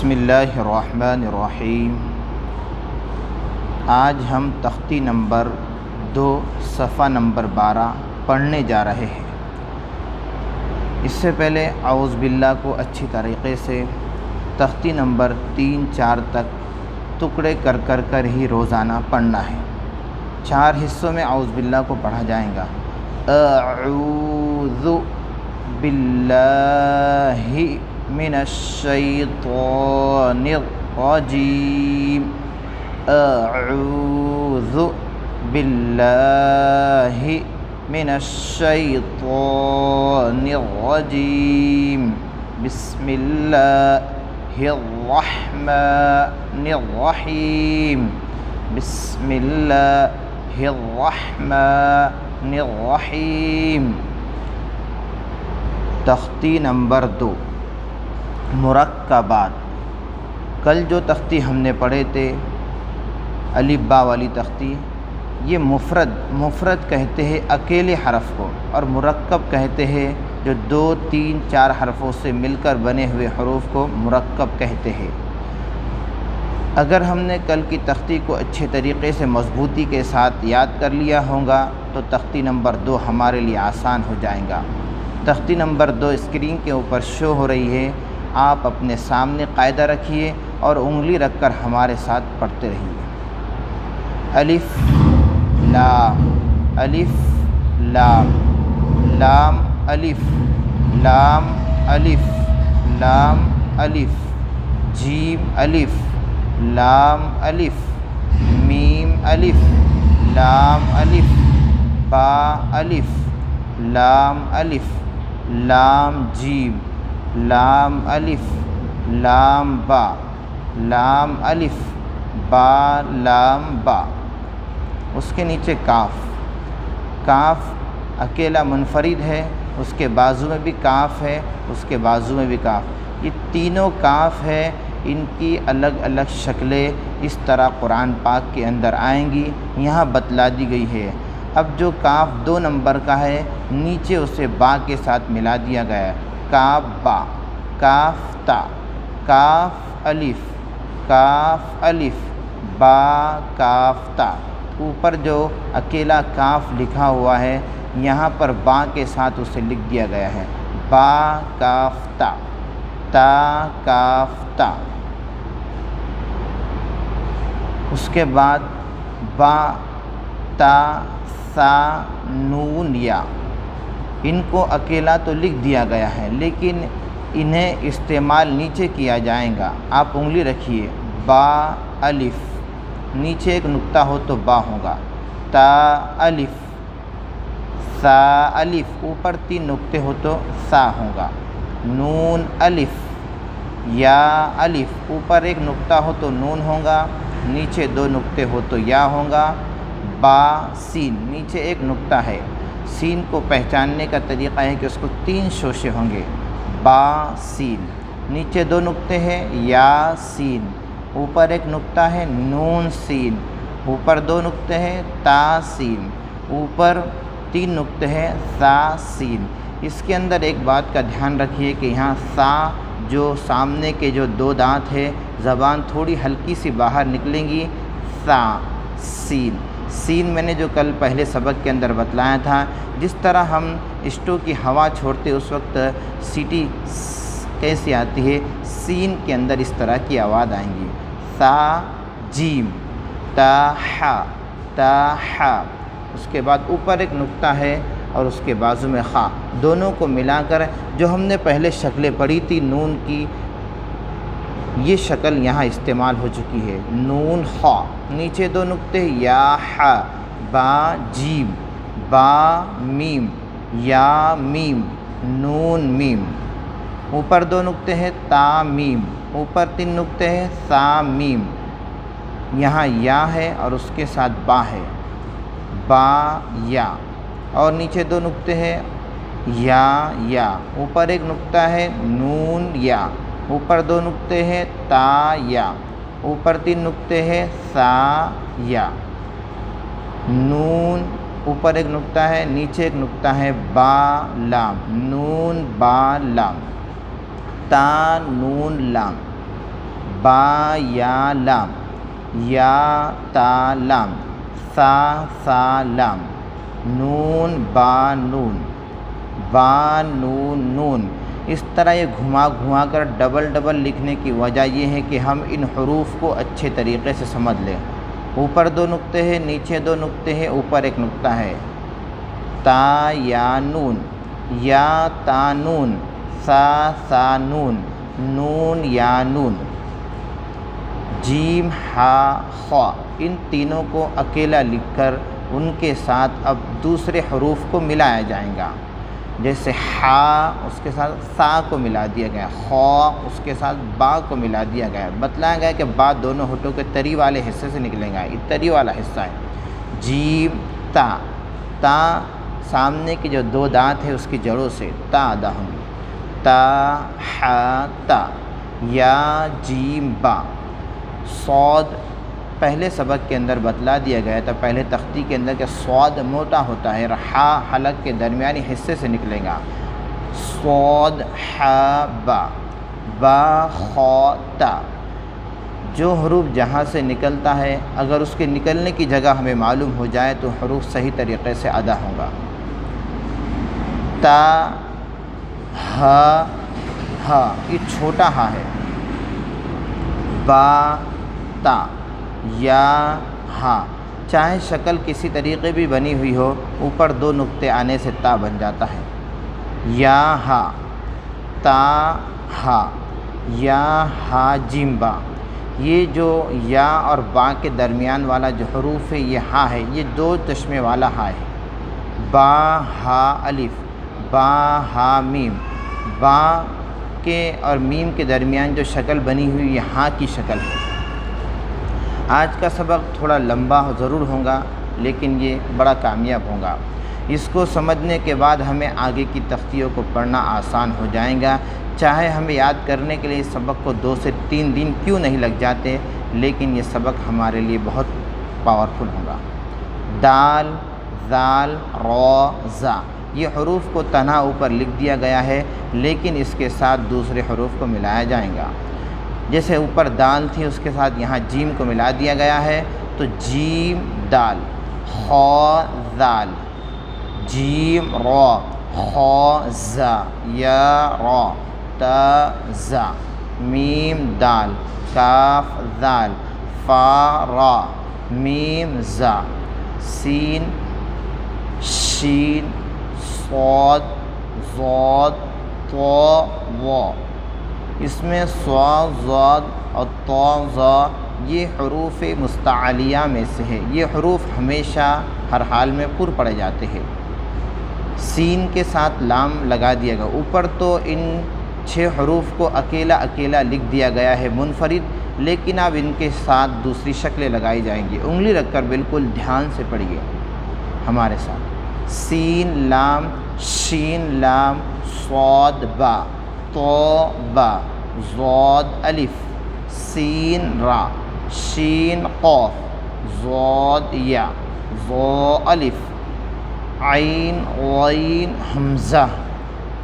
بسم اللہ الرحمن الرحیم۔ آج ہم تختی نمبر 2 صفحہ نمبر 12 پڑھنے جا رہے ہیں۔ اس سے پہلے اعوذ باللہ کو اچھی طریقے سے تختی نمبر 3 4 تک ٹکڑے کر ہی روزانہ پڑھنا ہے۔ 4 حصوں میں اعوذ باللہ کو پڑھا جائے گا۔ اعوذ باللہ من الشیطان الرجیم، اعوذ باللہ من الشیطان الرجیم، بسم اللہ الرحمن الرحیم، بسم اللہ الرحمن الرحیم۔ تختی نمبر 2 مرکبات۔ کل جو تختی ہم نے پڑھے تھے الف با والی تختی، یہ مفرد کہتے ہیں اکیلے حرف کو، اور مرکب کہتے ہیں جو 2 3 4 حرفوں سے مل کر بنے ہوئے حروف کو مرکب کہتے ہیں۔ اگر ہم نے کل کی تختی کو اچھے طریقے سے مضبوطی کے ساتھ یاد کر لیا ہوگا تو تختی نمبر 2 ہمارے لیے آسان ہو جائے گا۔ تختی نمبر 2 اسکرین کے اوپر شو ہو رہی ہے، آپ اپنے سامنے قاعدہ رکھیے اور انگلی رکھ کر ہمارے ساتھ پڑھتے رہیے۔ الف لام، الف لام، لام الف، لام الف، لام الف، جیم الف، لام الف، میم الف، لام الف، با الف، لام الف، لام جیم، لام الف، لام با، لام الف، با لام با۔ اس کے نیچے کاف، کاف اکیلا منفرد ہے، اس کے بازو میں بھی کاف ہے، اس کے بازو میں بھی کاف۔ یہ تینوں کاف ہے، ان کی الگ الگ شکلیں اس طرح قرآن پاک کے اندر آئیں گی، یہاں بتلا دی گئی ہے۔ اب جو کاف 2 نمبر کا ہے، نیچے اسے با کے ساتھ ملا دیا گیا ہے۔ کاف با، کاف تا، کاف الف، کاف الف، با کاف تا۔ اوپر جو اکیلا کاف لکھا ہوا ہے، یہاں پر با کے ساتھ اسے لکھ دیا گیا ہے، با کاف تا، تا کاف تا۔ اس کے بعد با تا سا نون یا، ان کو اکیلا تو لکھ دیا گیا ہے لیکن انہیں استعمال نیچے کیا جائے گا۔ آپ انگلی رکھیے، با الف، نیچے ایک نقطہ ہو تو با ہوگا، تا الف، سا الف، اوپر 3 نقطے ہو تو سا ہوگا، نون الف، یا الف، اوپر ایک نقطہ ہو تو نون ہوگا، نیچے 2 نقطے ہو تو یا ہوگا، با سین، نیچے ایک نقطہ ہے۔ سین کو پہچاننے کا طریقہ ہے کہ اس کو 3 شوشے ہوں گے، با سین، نیچے 2 نقطے ہیں، یا سین، اوپر ایک نقطہ ہے، نون سین، اوپر 2 نقطے ہیں، تا سین، اوپر 3 نقطے ہیں، سا سین۔ اس کے اندر ایک بات کا دھیان رکھیے کہ یہاں سا جو سامنے کے جو 2 دانت ہے، زبان تھوڑی ہلکی سی باہر نکلیں گی، سا سین۔ سین میں نے جو کل پہلے سبق کے اندر بتلایا تھا، جس طرح ہم اسٹو کی ہوا چھوڑتے اس وقت سیٹی کیسی آتی ہے، سین کے اندر اس طرح کی آواز آئیں گی، سا جیم، تا حا، تا حا۔ اس کے بعد اوپر ایک نقطہ ہے اور اس کے بازو میں خا، دونوں کو ملا کر جو ہم نے پہلے شکلیں پڑھی تھی نون کی، یہ شکل یہاں استعمال ہو چکی ہے، نون خا، نیچے 2 نقطے، یا حا، با جیم، با میم، یا میم، نون میم، اوپر 2 نقطے ہیں، تا میم، اوپر 3 نقطے ہیں، سا میم، یہاں یا ہے اور اس کے ساتھ با ہے، با یا، اور نیچے 2 نقطے ہیں، یا، اوپر ایک نقطہ ہے، نون یا، اوپر 2 نقطے ہیں، تا یا، اوپر 3 نقطے ہیں، سا یا، نون، اوپر ایک نقطہ ہے، نیچے ایک نقطہ ہے، با لام، نون با لام، تا نون لام۔ با یا لام، یا تا لام، سا لام، نون با نون، با نون نون۔ اس طرح یہ گھما کر ڈبل لکھنے کی وجہ یہ ہے کہ ہم ان حروف کو اچھے طریقے سے سمجھ لیں۔ اوپر 2 نقطے ہیں، نیچے 2 نقطے ہیں، اوپر 1 نقطہ ہے۔ تا یا نون، یا تا نون، سا نون، نون یا نون، جیم ہا خا۔ ان تینوں کو اکیلا لکھ کر ان کے ساتھ اب دوسرے حروف کو ملایا جائے گا۔ جیسے ہا اس کے ساتھ سا کو ملا دیا گیا، خا اس کے ساتھ با کو ملا دیا گیا۔ بتلایا گیا کہ با دونوں ہونٹوں کے تری والے حصے سے نکلیں گا، یہ تری والا حصہ ہے۔ جیم تا، تا سامنے کے جو 2 دانت ہیں اس کی جڑوں سے تا ادا ہوں گی۔ تا ہا تا، یا جیم با۔ صاد پہلے سبق کے اندر بتلا دیا گیا تھا، پہلے تختی کے اندر کہ صاد موٹا ہوتا ہے، ہا حلق کے درمیانی حصے سے نکلے گا۔ صاد ہا با، با خا تا۔ جو حروف جہاں سے نکلتا ہے اگر اس کے نکلنے کی جگہ ہمیں معلوم ہو جائے تو حروف صحیح طریقے سے ادا ہوگا۔ تا ہا یہ چھوٹا ہا ہے۔ با تا، یا ہا، چاہے شکل کسی طریقے بھی بنی ہوئی ہو، اوپر 2 نقطے آنے سے تا بن جاتا ہے۔ یا ہا، تا ہا، یا ہا جیم با۔ یہ جو یا اور با کے درمیان والا جو حروف ہے یہ ہا ہے، یہ 2 چشمے والا ہا ہے۔ با ہا الف، با ہا میم۔ با کے اور میم کے درمیان جو شکل بنی ہوئی یہ ہا کی شکل ہے۔ آج کا سبق تھوڑا لمبا ضرور ہوگا لیکن یہ بڑا کامیاب ہوگا۔ اس کو سمجھنے کے بعد ہمیں آگے کی تختیوں کو پڑھنا آسان ہو جائے گا۔ چاہے ہمیں یاد کرنے کے لیے اس سبق کو 2 سے 3 دن کیوں نہیں لگ جاتے، لیکن یہ سبق ہمارے لیے بہت پاورفل ہوگا۔ دال، ذال، را، زا، یہ حروف کو تنہا اوپر لکھ دیا گیا ہے لیکن اس کے ساتھ دوسرے حروف کو ملایا جائے گا۔ جیسے اوپر دال تھی اس کے ساتھ یہاں جیم کو ملا دیا گیا ہے تو جیم دال، خا ذال، جیم را، خا زا، یا را، تا زا، میم دال، کاف ذال، فا را، میم زا، سین شین، صاد ضاد، طا وا۔ اس میں صا ضاد اور طا ظا یہ حروف مستعلیہ میں سے ہے، یہ حروف ہمیشہ ہر حال میں پر پڑے جاتے ہیں۔ سین کے ساتھ لام لگا دیا گیا، اوپر تو ان 6 حروف کو اکیلا لکھ دیا گیا ہے منفرد، لیکن اب ان کے ساتھ دوسری شکلیں لگائی جائیں گی۔ انگلی رکھ کر بالکل دھیان سے پڑھیے ہمارے ساتھ۔ سین لام، شین لام، صاد با، طا با، ضاد الف، سین را، شین قاف، ضاد یا، ظا الف، عین غین حمزہ۔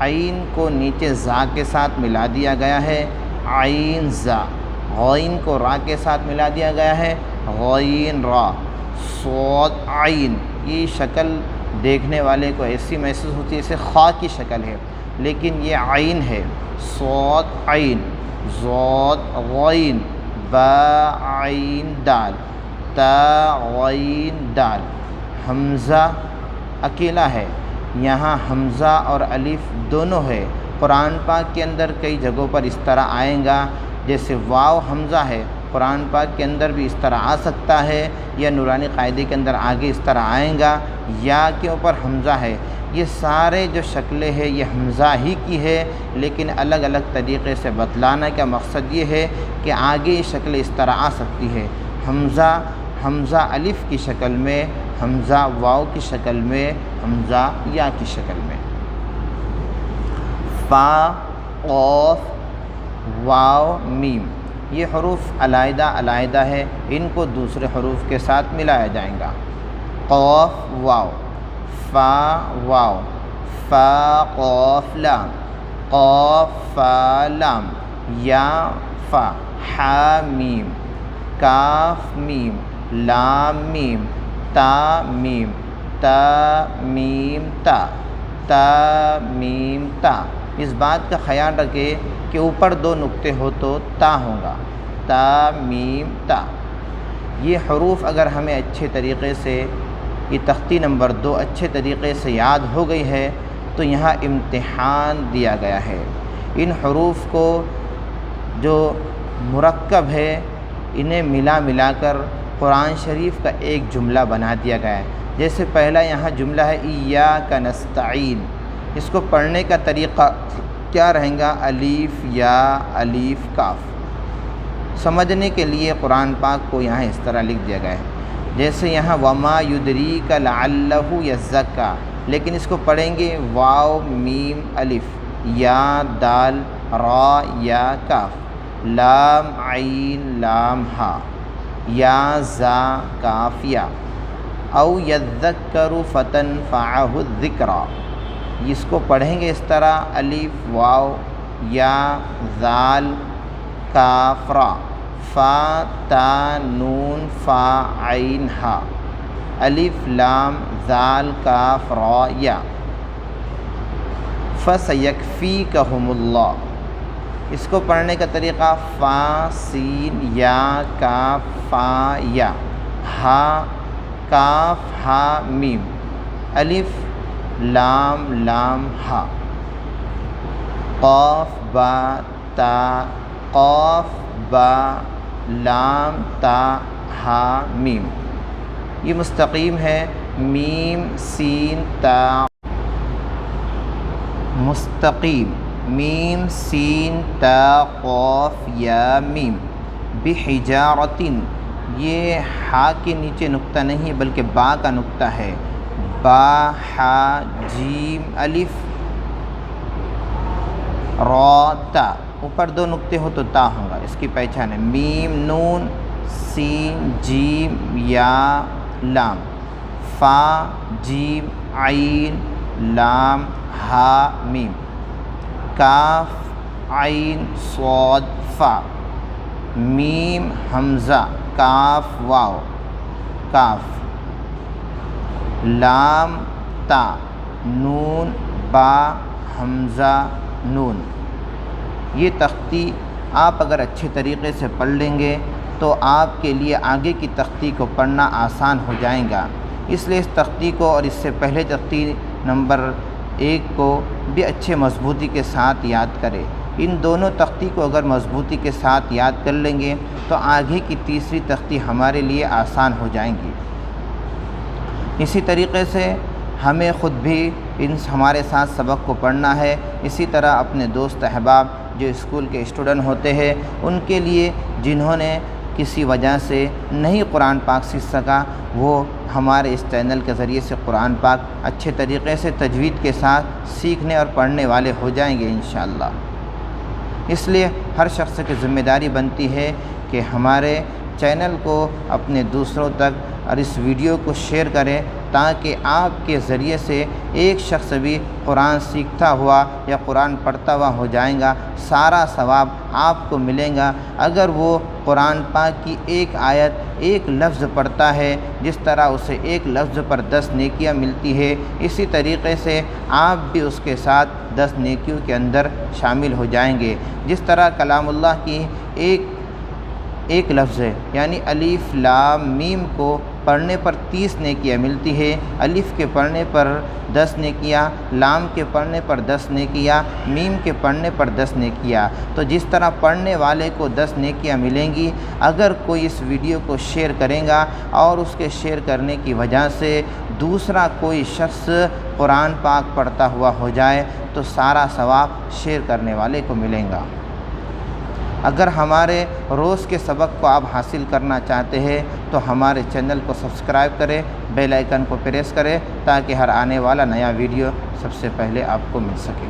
عین کو نیچے زا کے ساتھ ملا دیا گیا ہے، عین زا۔ غین کو را کے ساتھ ملا دیا گیا ہے، غین را۔ صاد عین، یہ شکل دیکھنے والے کو ایسی محسوس ہوتی ہے جیسے خا کی شکل ہے لیکن یہ عین ہے۔ صاد عین، ضاد غین، با عین دال، تا غین دال۔ حمزہ اکیلا ہے، یہاں حمزہ اور الف دونوں ہے۔ قرآن پاک کے اندر کئی جگہوں پر اس طرح آئے گا، جیسے واو حمزہ ہے، قرآن پاک کے اندر بھی اس طرح آ سکتا ہے، یا نورانی قاعدے کے اندر آگے اس طرح آئیں گا۔ یا کے اوپر حمزہ ہے، یہ سارے جو شکلیں ہیں یہ حمزہ ہی کی ہے، لیکن الگ الگ طریقے سے بتلانا کا مقصد یہ ہے کہ آگے یہ شکل اس طرح آ سکتی ہے۔ حمزہ الف کی شکل میں، حمزہ واو کی شکل میں، حمزہ یا کی شکل میں۔ فا، قاف، واو، میم، یہ حروف علیحدہ ہے، ان کو دوسرے حروف کے ساتھ ملایا جائے گا۔ قاف واو، فا واو، فا قاف لام، قاف فا لام، یا فا حا میم کاف میم لام میم تا میم تا میم تا تا میم تا۔ اس بات کا خیال رکھے کہ اوپر 2 نقطے ہو تو تا ہوگا، تا میم تا۔ یہ حروف اگر ہمیں اچھے طریقے سے، یہ تختی نمبر 2 اچھے طریقے سے یاد ہو گئی ہے تو یہاں امتحان دیا گیا ہے۔ ان حروف کو جو مرکب ہے انہیں ملا کر قرآن شریف کا ایک جملہ بنا دیا گیا ہے۔ جیسے پہلا یہاں جملہ ہے ایاک نستعین، اس کو پڑھنے کا طریقہ کیا رہے گا؟ الف یا الف کاف۔ سمجھنے کے لیے قرآن پاک کو یہاں اس طرح لکھ دیا گیا ہے۔ جیسے یہاں وما یدریک لعلہ یزکا، لیکن اس کو پڑھیں گے واو میم الف یا دال را یا کاف لام عین لام ہا یا زا کاف یا او یذکر فتنفعہ الذکریٰ۔ اس کو پڑھیں گے اس طرح الف واو یا ذال کاف را فا تا نون فا عین ہا الف لام ذال کاف را یا۔ فسیکفیکہم اللہ، اس کو پڑھنے کا طریقہ فا سین یا کاف فا یا ہا کاف ہا میم الف لام لام ہا قاف با تا قاف با لام تا ہا میم۔ یہ مستقیم ہے، میم سین تا مستقیم، میم سین تا قاف یا میم۔ بحجارتن، یہ ہا کے نیچے نقطہ نہیں بلکہ با کا نقطہ ہے، با ہا جیم الف را تا، اوپر 2 نقطے ہو تو تا ہوگا، اس کی پہچان ہے۔ میم نون سین جیم یا لام فا جیم عین لام ہا میم کاف عین صاد فا میم حمزہ کاف واو کاف لام تا نون با حمزہ نون۔ یہ تختی آپ اگر اچھے طریقے سے پڑھ لیں گے تو آپ کے لیے آگے کی تختی کو پڑھنا آسان ہو جائے گا۔ اس لیے اس تختی کو اور اس سے پہلے تختی نمبر 1 کو بھی اچھے مضبوطی کے ساتھ یاد کریں۔ ان دونوں تختی کو اگر مضبوطی کے ساتھ یاد کر لیں گے تو آگے کی تیسری تختی ہمارے لیے آسان ہو جائیں گی۔ اسی طریقے سے ہمیں خود بھی ہمارے ساتھ سبق کو پڑھنا ہے، اسی طرح اپنے دوست احباب جو اسکول کے اسٹوڈنٹ ہوتے ہیں ان کے لیے جنہوں نے کسی وجہ سے نہیں قرآن پاک سیکھ سکا، وہ ہمارے اس چینل کے ذریعے سے قرآن پاک اچھے طریقے سے تجوید کے ساتھ سیکھنے اور پڑھنے والے ہو جائیں گے انشاءاللہ۔ اس لیے ہر شخص کی ذمہ داری بنتی ہے کہ ہمارے چینل کو اپنے دوسروں تک اور اس ویڈیو کو شیئر کریں تاکہ آپ کے ذریعے سے ایک شخص بھی قرآن سیکھتا ہوا یا قرآن پڑھتا ہوا ہو جائے گا، سارا ثواب آپ کو ملے گا۔ اگر وہ قرآن پاک کی ایک آیت ایک لفظ پڑھتا ہے، جس طرح اسے ایک لفظ پر 10 نیکیاں ملتی ہے، اسی طریقے سے آپ بھی اس کے ساتھ 10 نیکیوں کے اندر شامل ہو جائیں گے۔ جس طرح کلام اللہ کی ایک لفظ ہے، یعنی الف لام میم کو پڑھنے پر 30 نیکیاں ملتی ہے، الف کے پڑھنے پر 10 نیکیاں، لام کے پڑھنے پر 10 نیکیاں، میم کے پڑھنے پر 10 نیکیاں۔ تو جس طرح پڑھنے والے کو 10 نیکیاں ملیں گی، اگر کوئی اس ویڈیو کو شیئر کرے گا اور اس کے شیئر کرنے کی وجہ سے دوسرا کوئی شخص قرآن پاک پڑھتا ہوا ہو جائے تو سارا ثواب شیئر کرنے والے کو ملے گا۔ اگر ہمارے روز کے سبق کو آپ حاصل کرنا چاہتے ہیں تو ہمارے چینل کو سبسکرائب کریں، بیل آئیکن کو پریس کریں تاکہ ہر آنے والا نیا ویڈیو سب سے پہلے آپ کو مل سکے۔